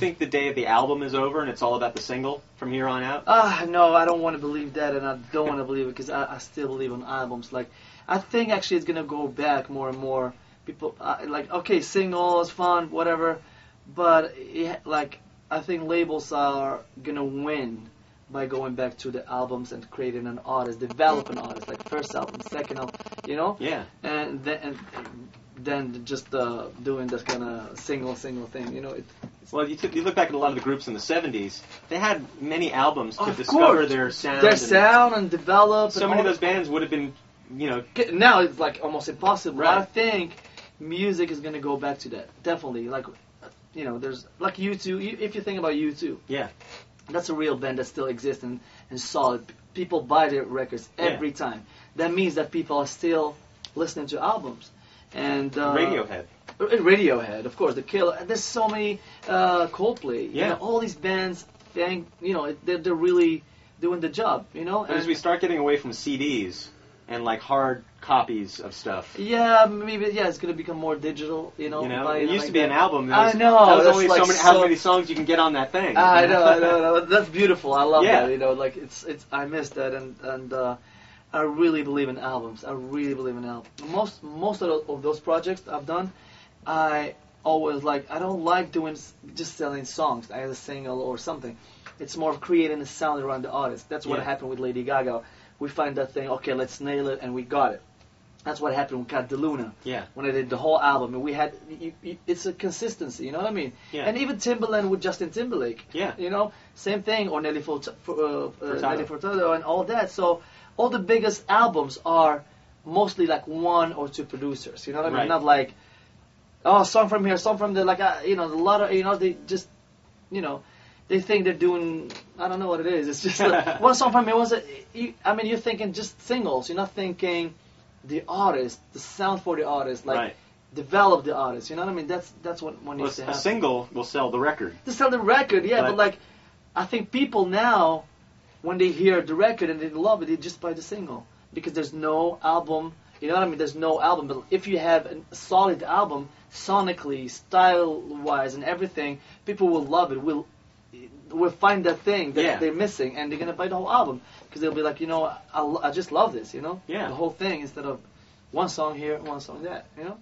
think the day of the album is over and it's all about the single from here on out? No, I don't want to believe that, and I don't want to believe it because I still believe in albums. Like, I think actually it's gonna go back more and more. People like, okay, singles, fun, whatever, but like, I think labels are gonna win by going back to the albums and creating an artist, develop an artist, like first album, second album, you know? Yeah. And then just doing this kind of single thing, you know? Well, you look back at a lot of the groups in the 70s, they had many albums to of discover course. their sound. Their sound and develop. So many of those bands would have been, you know... Now it's like almost impossible. Right. I think music is going to go back to that, definitely. Like, you know, there's, like U2, if you think about U2. Yeah. That's a real band that still exists and solid. People buy their records every time. That means that people are still listening to albums. And Radiohead, of course, The Killer. There's so many Coldplay. Yeah. You know, all these bands, you know, they're really doing the job. You know. But as we start getting away from CDs and like hard copies of stuff. Yeah, maybe. Yeah, it's gonna become more digital. You know. It used to be an album. I know. That was that's only like how many songs you can get on that thing. I know. That's beautiful. I love Yeah. that. You know, like it's. I miss that, and I really believe in albums. I really believe in albums. Most of those projects I've done, I always like. I don't like doing just selling songs as a single or something. It's more of creating a sound around the artist. That's what happened with Lady Gaga. We find that thing. Okay, let's nail it, and we got it. That's what happened with Cat DeLuna. Yeah. When I did the whole album, and we had, it's a consistency. You know what I mean? Yeah. And even Timbaland with Justin Timberlake. Yeah. You know, same thing. Or Nelly Furtado and all that. So all the biggest albums are mostly like one or two producers. You know what I mean? Right. Not like, oh, song from here, song from there. Like, you know, a lot of, you know, they just, you know, they think they're doing, I don't know what it is. It's just like, one song from here, I mean, you're thinking just singles. You're not thinking the artist, the sound for the artist, like develop the artist. You know what I mean? That's what needs to happen. A single will sell the record. To sell the record, yeah. But like, I think people now, when they hear the record and they love it, they just buy the single because there's no album. You know what I mean? There's no album. But if you have a solid album, sonically, style-wise, and everything, people will love it. Will find that thing that they're missing, and they're gonna buy the whole album because they'll be like, you know, I just love this, you know, the whole thing instead of one song here, one song there, you know.